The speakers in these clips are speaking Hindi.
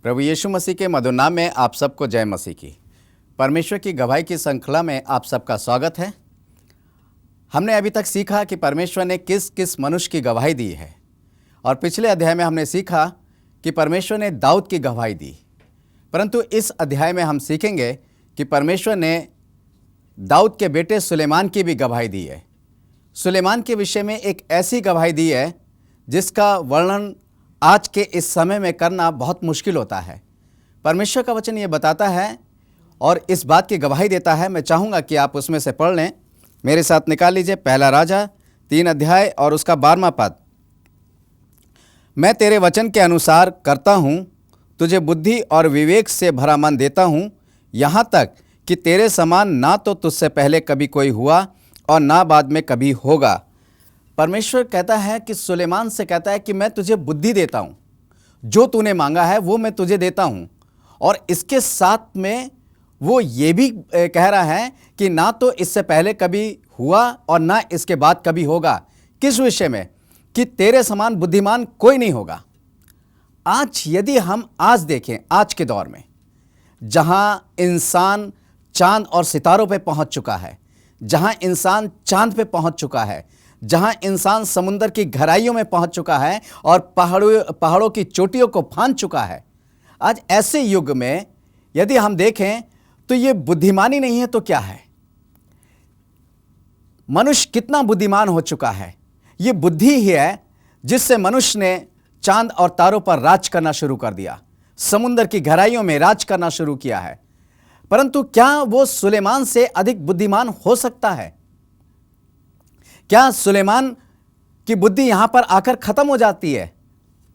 प्रभु यीशु मसीह के मधुर नाम में आप सबको जय मसीह की। परमेश्वर की गवाही की श्रृंखला में आप सबका स्वागत है। हमने अभी तक सीखा कि परमेश्वर ने किस किस मनुष्य की गवाही दी है, और पिछले अध्याय में हमने सीखा कि परमेश्वर ने दाऊद की गवाही दी। परंतु इस अध्याय में हम सीखेंगे कि परमेश्वर ने दाऊद के बेटे सुलेमान की भी गवाही दी है। सुलेमान के विषय में एक ऐसी गवाही दी है जिसका वर्णन आज के इस समय में करना बहुत मुश्किल होता है। परमेश्वर का वचन ये बताता है और इस बात की गवाही देता है। मैं चाहूँगा कि आप उसमें से पढ़ लें। मेरे साथ निकाल लीजिए पहला राजा 3 अध्याय और उसका 12वां पद। मैं तेरे वचन के अनुसार करता हूँ, तुझे बुद्धि और विवेक से भरा मन देता हूँ, यहाँ तक कि तेरे समान ना तो तुझसे पहले कभी कोई हुआ और ना बाद में कभी होगा। परमेश्वर कहता है कि सुलेमान से कहता है कि मैं तुझे बुद्धि देता हूँ, जो तूने मांगा है वो मैं तुझे देता हूँ। और इसके साथ में वो ये भी कह रहा है कि ना तो इससे पहले कभी हुआ और ना इसके बाद कभी होगा। किस विषय में? कि तेरे समान बुद्धिमान कोई नहीं होगा। आज यदि हम आज देखें, आज के दौर में जहाँ इंसान चांद और सितारों पे पहुँच चुका है, जहाँ इंसान चांद पे पहुँच चुका है, जहां इंसान समुद्र की गहराइयों में पहुंच चुका है और पहाड़ों की चोटियों को फांद चुका है, आज ऐसे युग में यदि हम देखें तो ये बुद्धिमानी नहीं है तो क्या है? मनुष्य कितना बुद्धिमान हो चुका है। ये बुद्धि ही है जिससे मनुष्य ने चांद और तारों पर राज करना शुरू कर दिया, समुद्र की गहराइयों में राज करना शुरू किया है। परंतु क्या वो सुलेमान से अधिक बुद्धिमान हो सकता है? क्या सुलेमान की बुद्धि यहां पर आकर खत्म हो जाती है?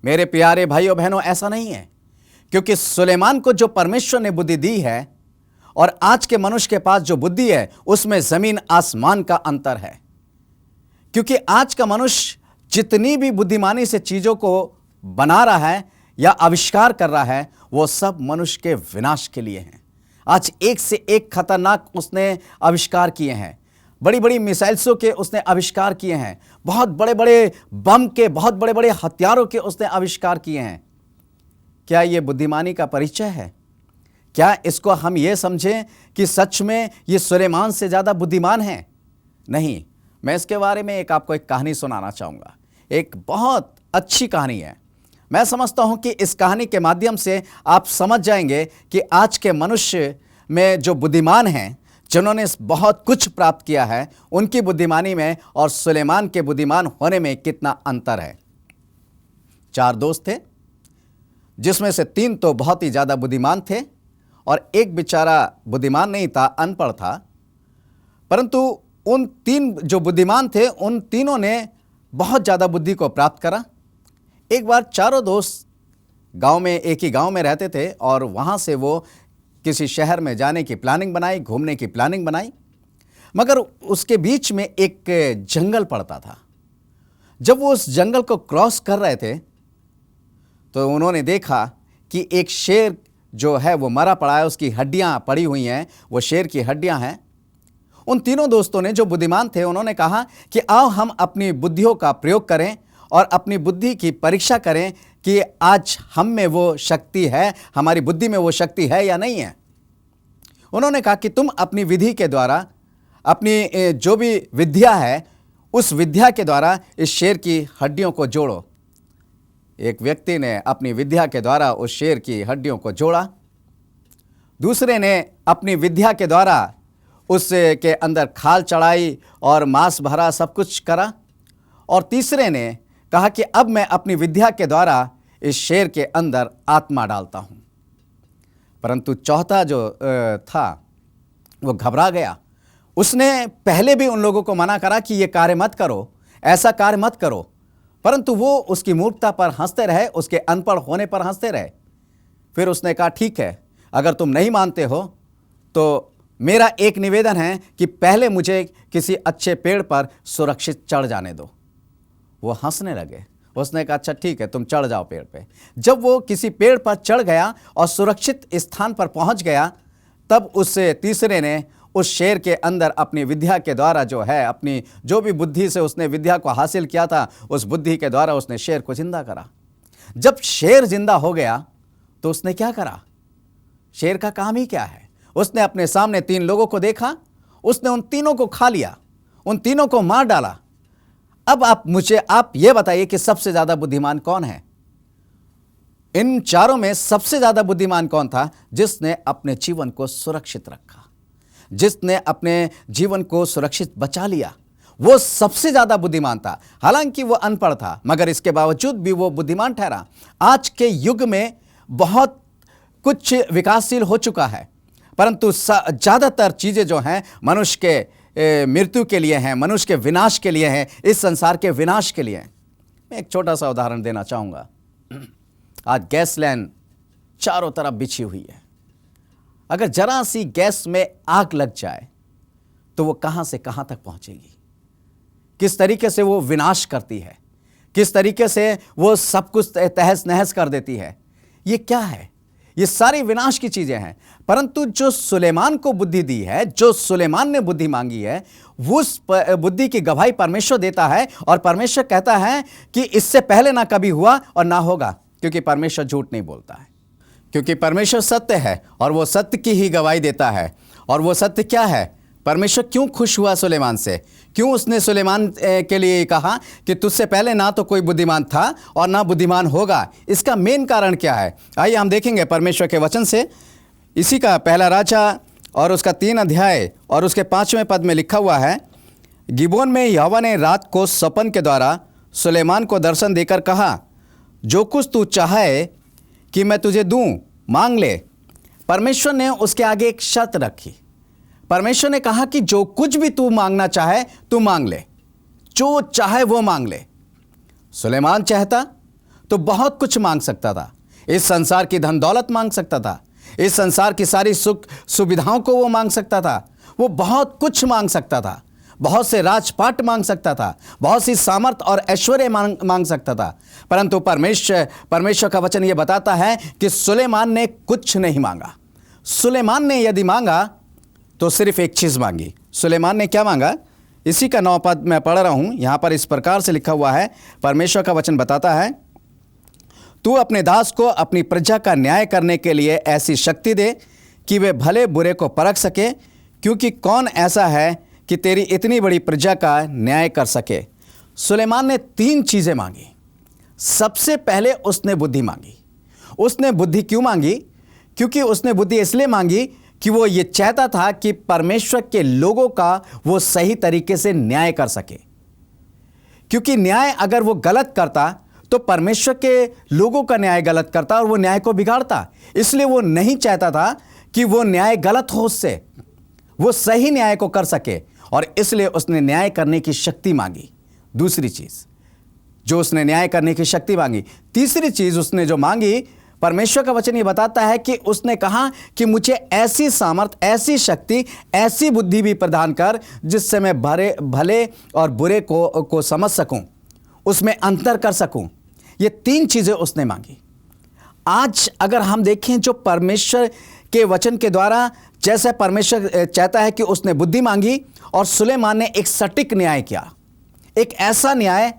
मेरे प्यारे भाइयों बहनों, ऐसा नहीं है। क्योंकि सुलेमान को जो परमेश्वर ने बुद्धि दी है और आज के मनुष्य के पास जो बुद्धि है उसमें जमीन आसमान का अंतर है। क्योंकि आज का मनुष्य जितनी भी बुद्धिमानी से चीजों को बना रहा है या आविष्कार कर रहा है, वो सब मनुष्य के विनाश के लिए हैं। आज एक से एक खतरनाक उसने आविष्कार किए हैं। बड़ी बड़ी मिसाइल्सों के उसने आविष्कार किए हैं, बहुत बड़े बड़े बम के, बहुत बड़े बड़े हथियारों के उसने आविष्कार किए हैं। क्या ये बुद्धिमानी का परिचय है? क्या इसको हम ये समझें कि सच में ये सुलेमान से ज़्यादा बुद्धिमान है? नहीं। मैं इसके बारे में आपको एक कहानी सुनाना चाहूँगा। एक बहुत अच्छी कहानी है। मैं समझता हूँ कि इस कहानी के माध्यम से आप समझ जाएंगे कि आज के मनुष्य में जो बुद्धिमान हैं, जिन्होंने बहुत कुछ प्राप्त किया है, उनकी बुद्धिमानी में और सुलेमान के बुद्धिमान होने में कितना अंतर है। 4 दोस्त थे, जिसमें से 3 तो बहुत ही ज़्यादा बुद्धिमान थे और एक बेचारा बुद्धिमान नहीं था, अनपढ़ था। परंतु उन 3 जो बुद्धिमान थे, उन तीनों ने बहुत ज़्यादा बुद्धि को प्राप्त करा। एक बार चारों दोस्त गांव में, एक ही गांव में रहते थे और वहाँ से वो किसी शहर में जाने की प्लानिंग बनाई, घूमने की प्लानिंग बनाई। मगर उसके बीच में एक जंगल पड़ता था। जब वो उस जंगल को क्रॉस कर रहे थे तो उन्होंने देखा कि एक शेर जो है वो मरा पड़ा है, उसकी हड्डियां पड़ी हुई हैं, वो शेर की हड्डियां हैं। उन तीनों दोस्तों ने, जो बुद्धिमान थे, उन्होंने कहा कि आओ हम अपनी बुद्धियों का प्रयोग करें और अपनी बुद्धि की परीक्षा करें कि आज हम में वो शक्ति है, हमारी बुद्धि में वो शक्ति है या नहीं है। उन्होंने कहा कि तुम अपनी विधि के द्वारा, अपनी जो भी विद्या है, उस विद्या के द्वारा इस शेर की हड्डियों को जोड़ो। एक व्यक्ति ने अपनी विद्या के द्वारा उस शेर की हड्डियों को जोड़ा। दूसरे ने अपनी विद्या के द्वारा उसके अंदर खाल चढ़ाई और मांस भरा, सब कुछ करा। और तीसरे ने कहा कि अब मैं अपनी विद्या के द्वारा इस शेर के अंदर आत्मा डालता हूं। परंतु चौथा जो था वो घबरा गया। उसने पहले भी उन लोगों को मना करा कि ये कार्य मत करो, ऐसा कार्य मत करो, परंतु वो उसकी मूर्खता पर हंसते रहे, उसके अनपढ़ होने पर हंसते रहे। फिर उसने कहा ठीक है, अगर तुम नहीं मानते हो तो मेरा एक निवेदन है कि पहले मुझे किसी अच्छे पेड़ पर सुरक्षित चढ़ जाने दो। वो हंसने लगे। उसने कहा अच्छा ठीक है, तुम चढ़ जाओ पेड़ पे। जब वो किसी पेड़ पर चढ़ गया और सुरक्षित स्थान पर पहुंच गया, तब उस तीसरे ने उस शेर के अंदर अपनी विद्या के द्वारा जो है, अपनी जो भी बुद्धि से उसने विद्या को हासिल किया था, उस बुद्धि के द्वारा उसने शेर को जिंदा करा। जब शेर जिंदा हो गया तो उसने क्या करा? शेर का काम ही क्या है? उसने अपने सामने 3 लोगों को देखा, उसने उन तीनों को खा लिया, उन तीनों को मार डाला। अब आप ये बताइए कि सबसे ज्यादा बुद्धिमान कौन है? इन चारों में सबसे ज्यादा बुद्धिमान कौन था? जिसने अपने जीवन को सुरक्षित रखा, जिसने अपने जीवन को सुरक्षित बचा लिया, वो सबसे ज्यादा बुद्धिमान था। हालांकि वो अनपढ़ था, मगर इसके बावजूद भी वो बुद्धिमान ठहरा। आज के युग में बहुत कुछ विकासशील हो चुका है, परंतु ज्यादातर चीजें जो हैं मनुष्य के मृत्यु के लिए हैं, मनुष्य के विनाश के लिए हैं, इस संसार के विनाश के लिए हैं। मैं एक छोटा सा उदाहरण देना चाहूंगा। आज गैस लाइन चारों तरफ बिछी हुई है। अगर जरा सी गैस में आग लग जाए तो वो कहां से कहां तक पहुंचेगी, किस तरीके से वो विनाश करती है, किस तरीके से वो सब कुछ तहस नहस कर देती है। ये क्या है? ये सारी विनाश की चीजें हैं। परंतु जो सुलेमान को बुद्धि दी है, जो सुलेमान ने बुद्धि मांगी है, वो उस बुद्धि की गवाही परमेश्वर देता है और परमेश्वर कहता है कि इससे पहले ना कभी हुआ और ना होगा, क्योंकि परमेश्वर झूठ नहीं बोलता है, क्योंकि परमेश्वर सत्य है और वो सत्य की ही गवाही देता है। और वो सत्य क्या है? परमेश्वर क्यों खुश हुआ सुलेमान से? क्यों उसने सुलेमान के लिए कहा कि तुझसे पहले ना तो कोई बुद्धिमान था और ना बुद्धिमान होगा? इसका मेन कारण क्या है? आइए हम देखेंगे परमेश्वर के वचन से। इसी का पहला राजा और उसका 3 अध्याय और उसके 5वें पद में लिखा हुआ है, गिबोन में यहोवा ने रात को सपन के द्वारा सुलेमान को दर्शन देकर कहा, जो कुछ तू चाहे कि मैं तुझे दूं, मांग ले। परमेश्वर ने उसके आगे एक शर्त रखी। परमेश्वर ने कहा कि जो कुछ भी तू मांगना चाहे तू मांग ले, जो चाहे वो मांग ले। सुलेमान चाहता तो बहुत कुछ मांग सकता था। इस संसार की धन दौलत मांग सकता था, इस संसार की सारी सुख सुविधाओं को वो मांग सकता था, वो बहुत कुछ मांग सकता था, बहुत से राजपाट मांग सकता था, बहुत सी सामर्थ और ऐश्वर्य मांग सकता था। परंतु परमेश्वर का वचन ये बताता है कि सुलेमान ने कुछ नहीं मांगा। सुलेमान ने यदि मांगा तो सिर्फ एक चीज मांगी। सुलेमान ने क्या मांगा? इसी का 9 पद मैं पढ़ रहा हूं। यहां पर इस प्रकार से लिखा हुआ है, परमेश्वर का वचन बताता है, तू अपने दास को अपनी प्रजा का न्याय करने के लिए ऐसी शक्ति दे कि वे भले बुरे को परख सके, क्योंकि कौन ऐसा है कि तेरी इतनी बड़ी प्रजा का न्याय कर सके। सुलेमान ने 3 चीजें मांगी। सबसे पहले उसने बुद्धि मांगी। उसने बुद्धि क्यों मांगी? क्योंकि उसने बुद्धि इसलिए मांगी कि वो ये चाहता था कि परमेश्वर के लोगों का वो सही तरीके से न्याय कर सके। क्योंकि न्याय अगर वो गलत करता तो परमेश्वर के लोगों का न्याय गलत करता और वो न्याय को बिगाड़ता। इसलिए वो नहीं चाहता था कि वो न्याय गलत हो, उससे वो सही न्याय को कर सके, और इसलिए उसने न्याय करने की शक्ति मांगी। दूसरी चीज जो उसने न्याय करने की शक्ति मांगी। तीसरी चीज उसने जो मांगी, परमेश्वर का वचन ये बताता है कि उसने कहा कि मुझे ऐसी सामर्थ, ऐसी शक्ति, ऐसी बुद्धि भी प्रदान कर जिससे मैं भले और बुरे को समझ सकूं, उसमें अंतर कर सकूं। ये 3 चीजें उसने मांगी। आज अगर हम देखें जो परमेश्वर के वचन के द्वारा, जैसे परमेश्वर चाहता है कि उसने बुद्धि मांगी और सुलेमान ने एक सटीक न्याय किया, एक ऐसा न्याय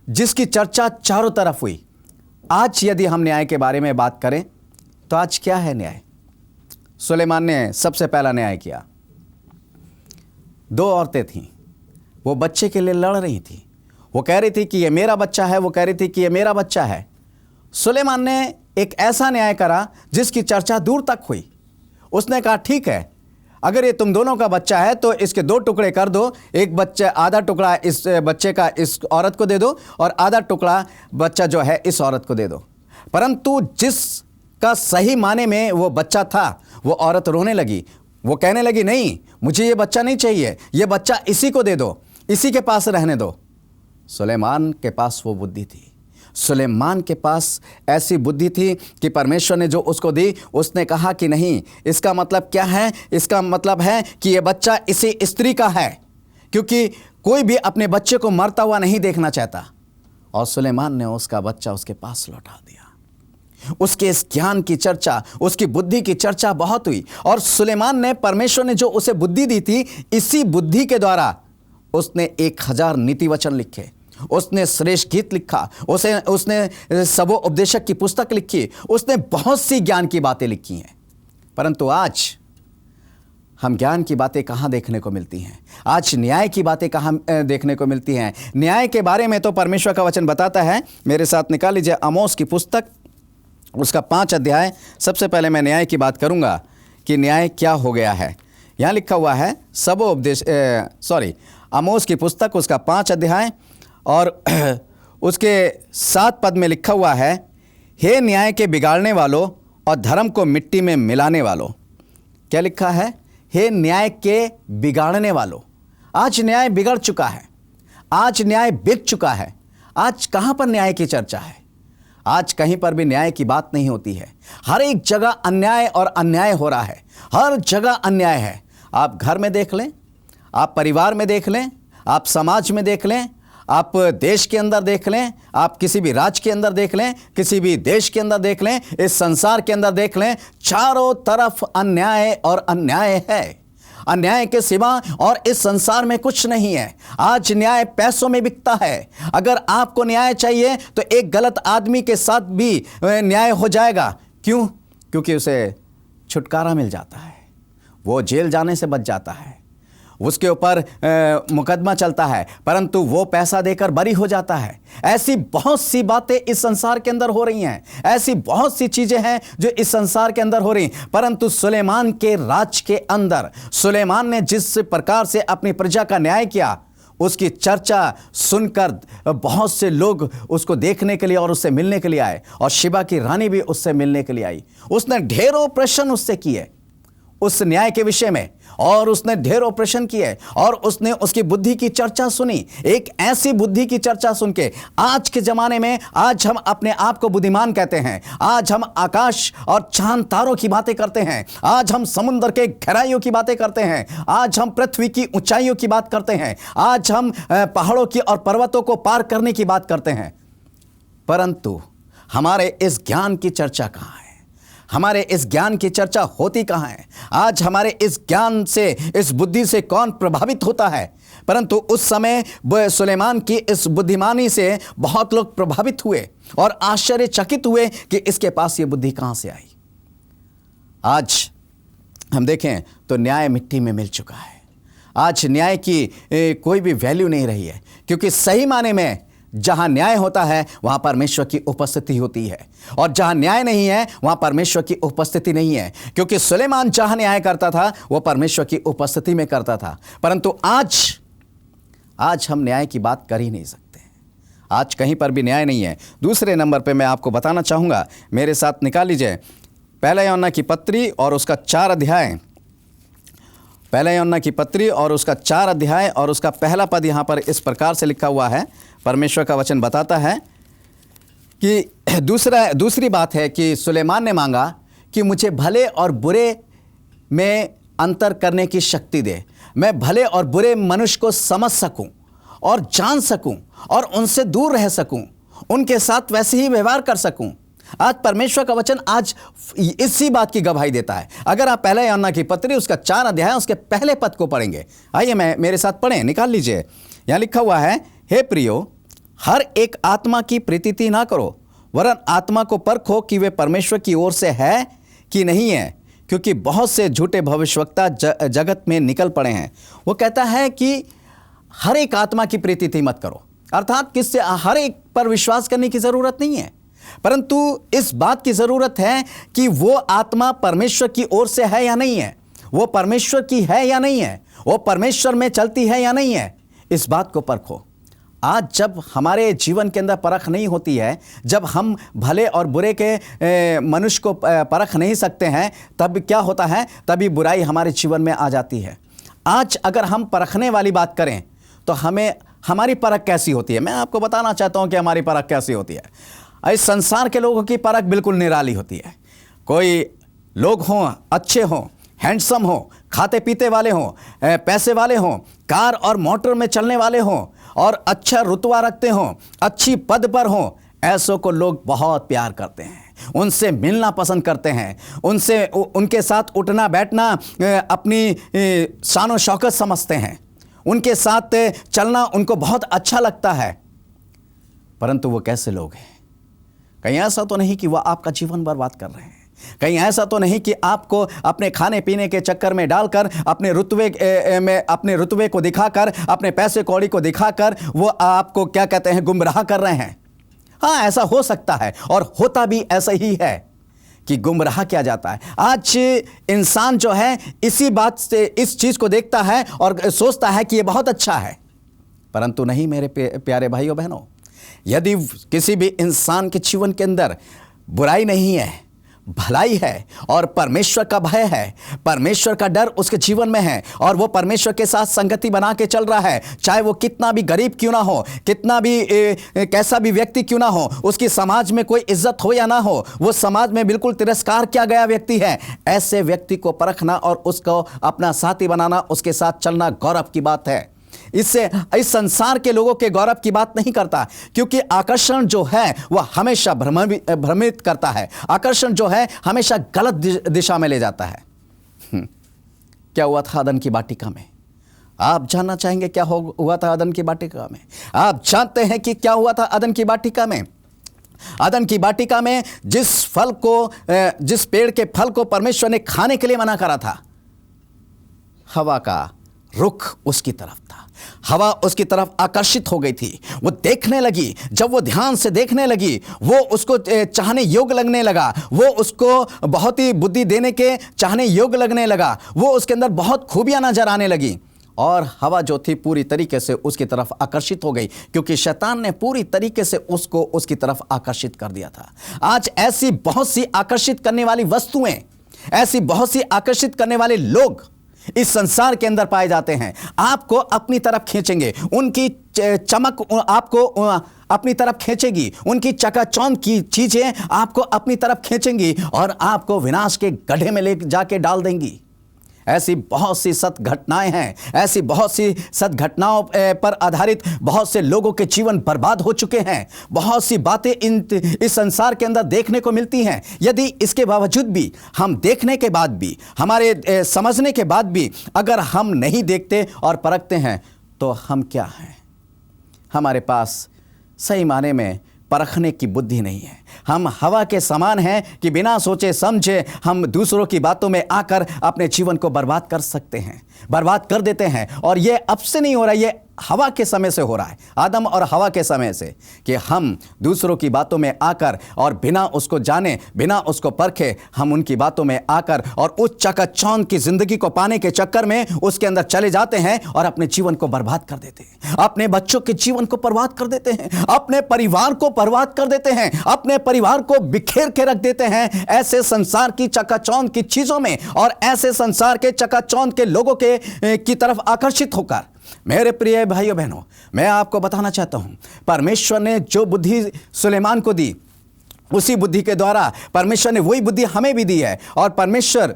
जिसकी चर्चा चारों तरफ हुई। आज यदि हम न्याय के बारे में बात करें तो आज क्या है न्याय? सुलेमान ने सबसे पहला न्याय किया। 2 औरतें थीं, वो बच्चे के लिए लड़ रही थी। वो कह रही थी कि ये मेरा बच्चा है, वो कह रही थी कि ये मेरा बच्चा है। सुलेमान ने एक ऐसा न्याय करा जिसकी चर्चा दूर तक हुई। उसने कहा, ठीक है, अगर ये तुम दोनों का बच्चा है तो इसके 2 टुकड़े कर दो। एक बच्चा, आधा टुकड़ा इस बच्चे का इस औरत को दे दो और आधा टुकड़ा बच्चा जो है इस औरत को दे दो। परंतु जिसका सही माने में वो बच्चा था, वो औरत रोने लगी। वो कहने लगी, नहीं, मुझे ये बच्चा नहीं चाहिए, ये बच्चा इसी को दे दो, इसी के पास रहने दो। सुलेमान के पास वो बुद्धि थी। सुलेमान के पास ऐसी बुद्धि थी कि परमेश्वर ने जो उसको दी, उसने कहा कि नहीं, इसका मतलब क्या है? इसका मतलब है कि यह बच्चा इसी स्त्री का है, क्योंकि कोई भी अपने बच्चे को मरता हुआ नहीं देखना चाहता। और सुलेमान ने उसका बच्चा उसके पास लौटा दिया। उसके इस ज्ञान की चर्चा, उसकी बुद्धि की चर्चा बहुत हुई। और सुलेमान ने, परमेश्वर ने जो उसे बुद्धि दी थी, इसी बुद्धि के द्वारा उसने 1000 नीति वचन लिखे। उसने श्रेष्ठ गीत लिखा, उसने सबो उपदेशक की पुस्तक लिखी, उसने बहुत सी ज्ञान की बातें लिखी हैं। परंतु आज हम ज्ञान की बातें कहाँ देखने को मिलती हैं? आज न्याय की बातें कहाँ देखने को मिलती हैं? न्याय के बारे में तो परमेश्वर का वचन बताता है। मेरे साथ निकाल लीजिए आमोस की पुस्तक, उसका 5 अध्याय। सबसे पहले मैं न्याय की बात करूँगा कि न्याय क्या हो गया है। यहाँ लिखा हुआ है आमोस की पुस्तक, उसका 5 अध्याय और उसके 7 पद में लिखा हुआ है, हे न्याय के बिगाड़ने वालों और धर्म को मिट्टी में मिलाने वालों। क्या लिखा है? हे न्याय के बिगाड़ने वालों। आज न्याय बिगड़ चुका है, आज न्याय बिक चुका है। आज कहाँ पर न्याय की चर्चा है? आज कहीं पर भी न्याय की बात नहीं होती है। हर एक जगह अन्याय और अन्याय हो रहा है, हर जगह अन्याय है। आप घर में देख लें, आप परिवार में देख लें, आप समाज में देख लें, आप देश के अंदर देख लें, आप किसी भी राज्य के अंदर देख लें, किसी भी देश के अंदर देख लें, इस संसार के अंदर देख लें, चारों तरफ अन्याय और अन्याय है। अन्याय के सिवा और इस संसार में कुछ नहीं है। आज न्याय पैसों में बिकता है। अगर आपको न्याय चाहिए तो एक गलत आदमी के साथ भी न्याय हो जाएगा। क्यों? क्योंकि उसे छुटकारा मिल जाता है, वो जेल जाने से बच जाता है, उसके ऊपर मुकदमा चलता है, परंतु वो पैसा देकर बरी हो जाता है। ऐसी बहुत सी बातें इस संसार के अंदर हो रही हैं, ऐसी बहुत सी चीजें हैं जो इस संसार के अंदर हो रही हैं। परंतु सुलेमान के राज के अंदर सुलेमान ने जिस प्रकार से अपनी प्रजा का न्याय किया, उसकी चर्चा सुनकर बहुत से लोग उसको देखने के लिए और उससे मिलने के लिए आए, और शिबा की रानी भी उससे मिलने के लिए आई। उसने ढेरों प्रश्न उससे किए उस न्याय के विषय में, और उसने ढेरों प्रश्न किए और उसने उसकी बुद्धि की चर्चा सुनी। एक ऐसी बुद्धि की चर्चा सुन के आज के जमाने में आज हम अपने आप को बुद्धिमान कहते हैं, आज हम आकाश और चांद तारों की बातें करते हैं, आज हम समुद्र के गहराइयों की बातें करते हैं, आज हम पृथ्वी की ऊंचाइयों की बात करते हैं, आज हम पहाड़ों की और पर्वतों को पार करने की बात करते हैं। परंतु हमारे इस ज्ञान की चर्चा कहाँ है? हमारे इस ज्ञान की चर्चा होती कहाँ है? आज हमारे इस ज्ञान से, इस बुद्धि से कौन प्रभावित होता है? परंतु उस समय सुलेमान की इस बुद्धिमानी से बहुत लोग प्रभावित हुए और आश्चर्यचकित हुए कि इसके पास ये बुद्धि कहाँ से आई। आज हम देखें तो न्याय मिट्टी में मिल चुका है। आज न्याय की कोई भी वैल्यू नहीं रही है, क्योंकि सही माने में जहां न्याय होता है वहां परमेश्वर की उपस्थिति होती है, और जहां न्याय नहीं है वहां परमेश्वर की उपस्थिति नहीं है। क्योंकि सुलेमान जहां न्याय करता था वो परमेश्वर की उपस्थिति में करता था, परंतु आज हम न्याय की बात कर ही नहीं सकते। आज कहीं पर भी न्याय नहीं है। दूसरे नंबर पे मैं आपको बताना चाहूँगा, मेरे साथ निकाल लीजिए पहला यूहन्ना की पत्री और उसका 4 अध्याय। पहला यूहन्ना की पत्री और उसका 4 अध्याय और उसका पहला पद यहाँ पर इस प्रकार से लिखा हुआ है। परमेश्वर का वचन बताता है कि दूसरी बात है कि सुलेमान ने मांगा कि मुझे भले और बुरे में अंतर करने की शक्ति दे, मैं भले और बुरे मनुष्य को समझ सकूं और जान सकूं और उनसे दूर रह सकूं, उनके साथ वैसे ही व्यवहार कर सकूं। आज परमेश्वर का वचन आज इसी बात की गवाही देता है। अगर आप पहला यूहन्ना की पत्री उसका 4 अध्याय उसके पहले पद को पढ़ेंगे, आइए मेरे साथ पढ़ें, निकाल लीजिए। यहाँ लिखा हुआ है, हे प्रियो, हर एक आत्मा की प्रीति ना करो, वरन आत्मा को परखो कि वे परमेश्वर की ओर से है कि नहीं है, क्योंकि बहुत से झूठे भविष्यवक्ता जगत में निकल पड़े हैं। वो कहता है कि हर एक आत्मा की प्रीति मत करो, अर्थात किससे हर एक पर विश्वास करने की जरूरत नहीं है, परंतु इस बात की जरूरत है कि वो आत्मा परमेश्वर की ओर से है या नहीं है, वो परमेश्वर की है या नहीं है, वो परमेश्वर में चलती है या नहीं है, इस बात को परखो। आज जब हमारे जीवन के अंदर परख नहीं होती है, जब हम भले और बुरे के मनुष्य को परख नहीं सकते हैं, तब क्या होता है? तभी बुराई हमारे जीवन में आ जाती है। आज अगर हम परखने वाली बात करें तो हमारी परख कैसी होती है? मैं आपको बताना चाहता हूं कि हमारी परख कैसी होती है। इस संसार के लोगों की परख बिल्कुल निराली होती है। कोई लोग हों, अच्छे हों, हैंडसम हों, खाते पीते वाले हों, पैसे वाले हों, कार और मोटर में चलने वाले हों और अच्छा रुतबा रखते हों, अच्छी पद पर हों, ऐसों को लोग बहुत प्यार करते हैं, उनसे मिलना पसंद करते हैं, उनके साथ उठना बैठना अपनी शान और शौकत समझते हैं, उनके साथ चलना उनको बहुत अच्छा लगता है। परंतु वो कैसे लोग हैं? कहीं ऐसा तो नहीं कि वह आपका जीवन बर्बाद कर रहे हैं? कहीं ऐसा तो नहीं कि आपको अपने खाने पीने के चक्कर में डालकर, अपने रुतबे को दिखाकर, अपने पैसे कौड़ी को दिखाकर वो आपको क्या कहते हैं, गुमराह कर रहे हैं? हाँ, ऐसा हो सकता है और होता भी ऐसा ही है कि गुमराह किया जाता है। आज इंसान जो है इसी बात से, इस चीज को देखता है और सोचता है कि ये बहुत अच्छा है, परंतु नहीं मेरे प्यारे भाइयों बहनों, यदि किसी भी इंसान के जीवन के अंदर बुराई नहीं है, भलाई है और परमेश्वर का भय है, परमेश्वर का डर उसके जीवन में है और वो परमेश्वर के साथ संगति बना के चल रहा है, चाहे वो कितना भी गरीब क्यों ना हो, कितना भी कैसा भी व्यक्ति क्यों ना हो, उसकी समाज में कोई इज्जत हो या ना हो, वो समाज में बिल्कुल तिरस्कार किया गया व्यक्ति है, ऐसे व्यक्ति को परखना और उसको अपना साथी बनाना, उसके साथ चलना गौरव की बात है। इससे इस संसार के लोगों के गौरव की बात नहीं करता, क्योंकि आकर्षण जो है वह हमेशा भ्रमित करता है। आकर्षण जो है हमेशा गलत दिशा में ले जाता है। क्या हुआ था अदन की वाटिका में? आप जानना चाहेंगे क्या हुआ था अदन की वाटिका में? आप जानते हैं कि क्या हुआ था अदन की वाटिका में? अदन की वाटिका में जिस पेड़ के फल को परमेश्वर ने खाने के लिए मना करा था, हवा का रुख उसकी तरफ था। हवा उसकी तरफ आकर्षित हो गई थी। वो देखने लगी, जब वो ध्यान से देखने लगी, वो उसको चाहने योग्य लगने लगा, वो उसको बहुत ही बुद्धि देने के चाहने योग्य लगने लगा, वो उसके अंदर बहुत खूबियां नजर आने लगी और हवा जो थी पूरी तरीके से उसकी तरफ आकर्षित हो गई, क्योंकि शैतान ने पूरी तरीके से उसको उसकी तरफ आकर्षित कर दिया था। आज ऐसी बहुत सी आकर्षित करने वाली वस्तुएं, ऐसी बहुत सी आकर्षित करने वाले लोग इस संसार के अंदर पाए जाते हैं। आपको अपनी तरफ खींचेंगे, उनकी चमक आपको अपनी तरफ खींचेगी, उनकी चकाचौंध की चीजें आपको अपनी तरफ खींचेंगी और आपको विनाश के गड्ढे में ले जाके डाल देंगी। ऐसी बहुत सी सत्य घटनाएं हैं, ऐसी बहुत सी सत्य घटनाओं पर आधारित बहुत से लोगों के जीवन बर्बाद हो चुके हैं। बहुत सी बातें इस संसार के अंदर देखने को मिलती हैं। यदि इसके बावजूद भी, हम देखने के बाद भी, हमारे समझने के बाद भी अगर हम नहीं देखते और परखते हैं तो हम क्या हैं? हमारे पास सही माने में परखने की बुद्धि नहीं है। हम हवा के समान हैं कि बिना सोचे समझे हम दूसरों की बातों में आकर अपने जीवन को बर्बाद कर सकते हैं, बर्बाद कर देते हैं। और ये अब से नहीं हो रहा, ये हवा के समय से हो रहा है, आदम और हवा के समय से, कि हम दूसरों की बातों में आकर और बिना उसको जाने, बिना उसको परखे, हम उनकी बातों में आकर और उस चकाचौंध की जिंदगी को पाने के चक्कर में उसके अंदर चले जाते हैं और अपने जीवन को बर्बाद कर देते हैं, अपने बच्चों के जीवन को बर्बाद कर देते हैं, अपने परिवार को बर्बाद कर देते हैं, अपने परिवार को बिखेर के रख देते हैं ऐसे संसार की चकाचौंध की चीजों में और ऐसे संसार के चकाचौंध के लोगों की तरफ आकर्षित होकर। मेरे प्रिय भाइयों बहनों, मैं आपको बताना चाहता हूं, परमेश्वर ने जो बुद्धि सुलेमान को दी, उसी बुद्धि के द्वारा परमेश्वर ने वही बुद्धि हमें भी दी है और परमेश्वर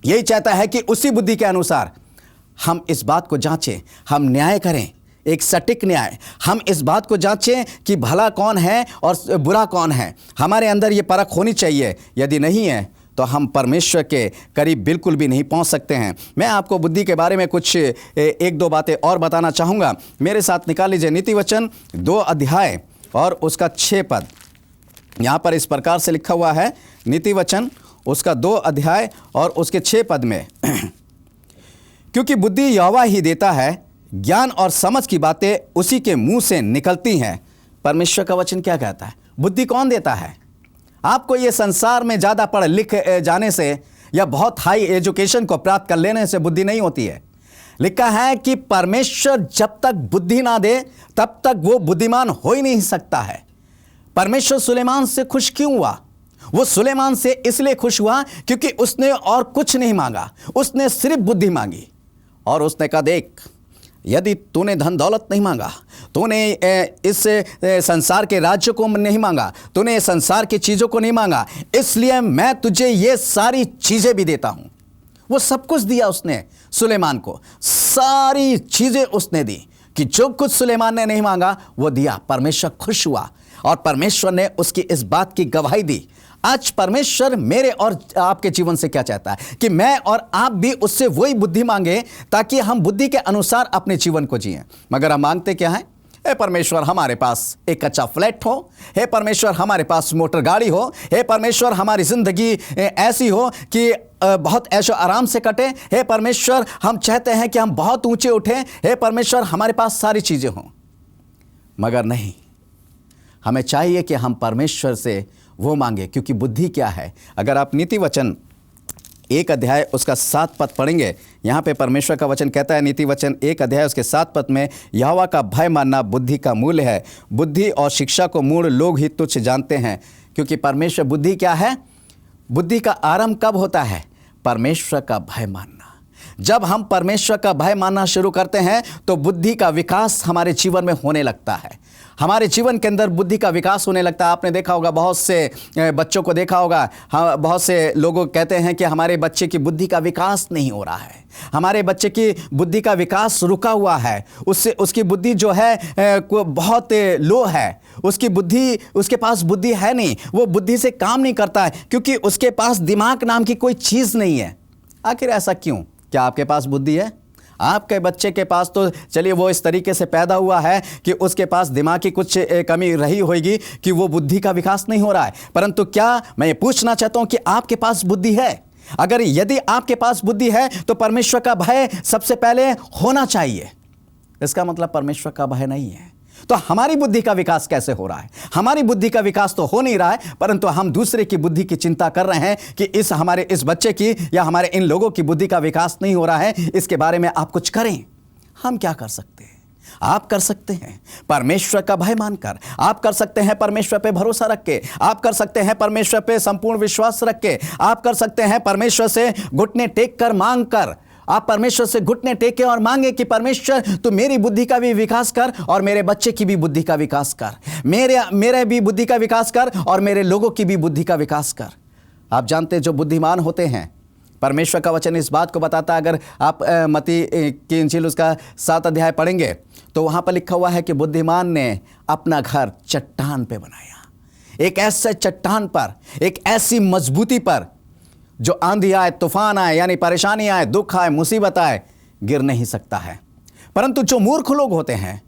यही चाहता है कि उसी बुद्धि के अनुसार हम इस बात को जांचें, हम न्याय करें, एक सटीक न्याय। हम इस बात को जांचें कि भला कौन है और बुरा कौन है। हमारे अंदर ये परख होनी चाहिए। यदि नहीं है तो हम परमेश्वर के करीब बिल्कुल भी नहीं पहुंच सकते हैं। मैं आपको बुद्धि के बारे में कुछ एक दो बातें और बताना चाहूँगा। मेरे साथ निकाल लीजिए नीति वचन 2 अध्याय और उसका 6 पद। यहाँ पर इस प्रकार से लिखा हुआ है, नीति वचन उसका 2 अध्याय और उसके 6 पद में क्योंकि बुद्धि यहोवा ही देता है, ज्ञान और समझ की बातें उसी के मुंह से निकलती हैं। परमेश्वर का वचन क्या कहता है? बुद्धि कौन देता है? आपको ये संसार में ज़्यादा पढ़ लिख जाने से या बहुत हाई एजुकेशन को प्राप्त कर लेने से बुद्धि नहीं होती है। लिखा है कि परमेश्वर जब तक बुद्धि ना दे तब तक वो बुद्धिमान हो ही नहीं सकता है। परमेश्वर सुलेमान से खुश क्यों हुआ? वो सुलेमान से इसलिए खुश हुआ क्योंकि उसने और कुछ नहीं मांगा, उसने सिर्फ बुद्धि मांगी। और उसने कहा, देख, यदि तूने धन दौलत नहीं मांगा, तूने इस संसार के राज्य को नहीं मांगा, तूने संसार की चीज़ों को नहीं मांगा, इसलिए मैं तुझे ये सारी चीज़ें भी देता हूँ। वो सब कुछ दिया उसने सुलेमान को, सारी चीज़ें उसने दी कि जो कुछ सुलेमान ने नहीं मांगा वो दिया। परमेश्वर खुश हुआ और परमेश्वर ने उसकी इस बात की गवाही दी। आज परमेश्वर मेरे और आपके जीवन से क्या चाहता है कि मैं और आप भी उससे वही बुद्धि मांगे ताकि हम बुद्धि के अनुसार अपने जीवन को जिएं। मगर हम मांगते क्या है? हे परमेश्वर हमारे पास एक अच्छा फ्लैट हो, हे परमेश्वर हमारे पास मोटर गाड़ी हो, हे परमेश्वर हमारी जिंदगी ऐसी हो कि बहुत ऐशो आराम से कटे, हे परमेश्वर हम चाहते हैं कि हम बहुत ऊंचे उठें, हे परमेश्वर हमारे पास सारी चीज़ें हों। मगर नहीं, हमें चाहिए कि हम परमेश्वर से वो मांगे, क्योंकि बुद्धि क्या है। अगर आप नीति वचन 1 अध्याय उसका 7 पद पढ़ेंगे, यहाँ पे परमेश्वर का वचन कहता है, नीति वचन 1 अध्याय उसके 7 पद में, यहोवा का भय मानना बुद्धि का मूल है, बुद्धि और शिक्षा को मूढ़ लोग ही तुच्छ जानते हैं। क्योंकि परमेश्वर, बुद्धि क्या है? बुद्धि का आरंभ कब होता है? परमेश्वर का भय मानना। जब हम परमेश्वर का भय मानना शुरू करते हैं तो बुद्धि का विकास हमारे जीवन में होने लगता है। हमारे जीवन के अंदर बुद्धि का विकास होने लगता है। आपने देखा होगा, बहुत से बच्चों को देखा होगा, हाँ, बहुत से लोग कहते हैं कि हमारे बच्चे की बुद्धि का विकास नहीं हो रहा है, हमारे बच्चे की बुद्धि का विकास रुका हुआ है, उसकी बुद्धि जो है बहुत लो है, उसके पास बुद्धि है नहीं, वो बुद्धि से काम नहीं करता है, क्योंकि उसके पास दिमाग नाम की कोई चीज़ नहीं है। आखिर ऐसा क्यों? क्या आपके पास बुद्धि है? आपके बच्चे के पास तो चलिए वो इस तरीके से पैदा हुआ है कि उसके पास दिमाग की कुछ कमी रही होगी कि वो बुद्धि का विकास नहीं हो रहा है। परंतु क्या मैं ये पूछना चाहता हूं कि आपके पास बुद्धि है? अगर यदि आपके पास बुद्धि है तो परमेश्वर का भय सबसे पहले होना चाहिए। इसका मतलब परमेश्वर का भय नहीं है तो हमारी बुद्धि का विकास कैसे हो रहा है? हमारी बुद्धि का विकास तो हो नहीं रहा है, परंतु हम दूसरे की बुद्धि की चिंता कर रहे हैं कि हमारे इस बच्चे की या हमारे इन लोगों की बुद्धि का विकास नहीं हो रहा है, इसके बारे में आप कुछ करें। हम क्या कर सकते हैं? आप कर सकते हैं परमेश्वर का भय मानकर, आप कर सकते हैं परमेश्वर पे भरोसा रख के, आप कर सकते हैं परमेश्वर पे संपूर्ण विश्वास रख के, आप कर सकते हैं परमेश्वर से घुटने टेक कर मांग कर। आप परमेश्वर से घुटने टेके और मांगे कि परमेश्वर तू मेरी बुद्धि का भी विकास कर और मेरे बच्चे की भी बुद्धि का विकास कर, मेरे भी बुद्धि का विकास कर और मेरे लोगों की भी बुद्धि का विकास कर। आप जानते हैं जो बुद्धिमान होते हैं, परमेश्वर का वचन इस बात को बताता है। अगर आप मत्ती की इंजील उसका 7 अध्याय पढ़ेंगे तो वहाँ पर लिखा हुआ है कि बुद्धिमान ने अपना घर चट्टान पे बनाया, एक ऐसे चट्टान पर, एक ऐसी मजबूती पर जो आंधी आए, तूफान आए, यानी परेशानी आए, दुख आए, मुसीबत आए, गिर नहीं सकता है। परंतु जो मूर्ख लोग होते हैं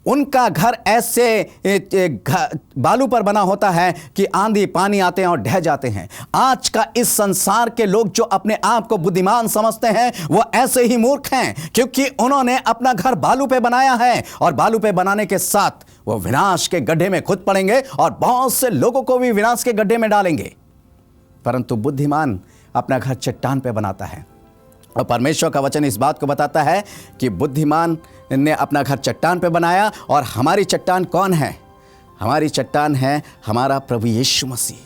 उनका घर ऐसे बालू पर बना होता है कि आंधी पानी आते हैं और ढह जाते हैं। आज का इस संसार के लोग जो अपने आप को बुद्धिमान समझते हैं वो ऐसे ही मूर्ख हैं, क्योंकि उन्होंने अपना घर बालू पे बनाया है और बालू पे बनाने के साथ वो विनाश के गड्ढे में खुद पड़ेंगे और बहुत से लोगों को भी विनाश के गड्ढे में डालेंगे। परंतु बुद्धिमान अपना घर चट्टान पे बनाता है और परमेश्वर का वचन इस बात को बताता है कि बुद्धिमान ने अपना घर चट्टान पे बनाया। और हमारी चट्टान कौन है? हमारी चट्टान है हमारा प्रभु यीशु मसीह।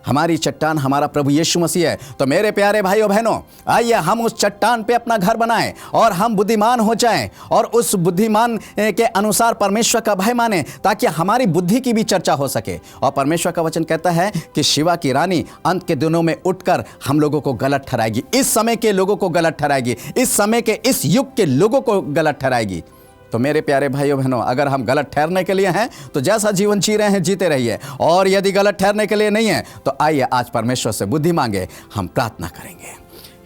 हमारी चट्टान हमारा प्रभु यीशु मसीह है। तो मेरे प्यारे भाइयों बहनों, आइए हम उस चट्टान पे अपना घर बनाएं और हम बुद्धिमान हो जाएं और उस बुद्धिमान के अनुसार परमेश्वर का भय मानें, ताकि हमारी बुद्धि की भी चर्चा हो सके। और परमेश्वर का वचन कहता है कि शिवा की रानी अंत के दिनों में उठकर हम लोगों को गलत ठहराएगी, इस समय के लोगों को गलत ठहराएगी, इस समय के इस युग के लोगों को गलत ठहराएगी। तो मेरे प्यारे भाइयों बहनों, अगर हम गलत ठहरने के लिए हैं तो जैसा जीवन जी रहे हैं जीते रहिए, और यदि गलत ठहरने के लिए नहीं है तो आइए आज परमेश्वर से बुद्धि मांगे, हम प्रार्थना करेंगे।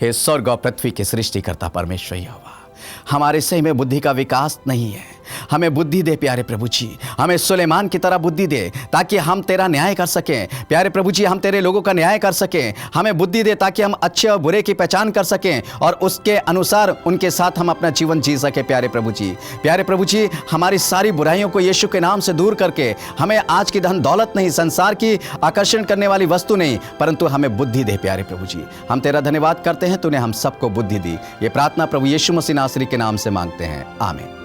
हे स्वर्ग और पृथ्वी के सृष्टिकर्ता परमेश्वर यहोवा, हमारे सही में बुद्धि का विकास नहीं है, हमें बुद्धि दे प्यारे प्रभु जी, हमें सुलेमान की तरह बुद्धि दे ताकि हम तेरा न्याय कर सकें। प्यारे प्रभु जी, हम तेरे लोगों का न्याय कर सकें, हमें बुद्धि दे ताकि हम अच्छे और बुरे की पहचान कर सकें और उसके अनुसार उनके साथ हम अपना जीवन जी सकें। प्यारे प्रभु जी, हमारी सारी बुराइयों को यीशु के नाम से दूर करके हमें आज की धन दौलत नहीं, संसार की आकर्षण करने वाली वस्तु नहीं, परंतु हमें बुद्धि दे प्यारे प्रभु जी। हम तेरा धन्यवाद करते हैं, तूने हम सबको बुद्धि दी। ये प्रार्थना प्रभु यीशु मसीह नासरी के नाम से मांगते हैं, आमीन।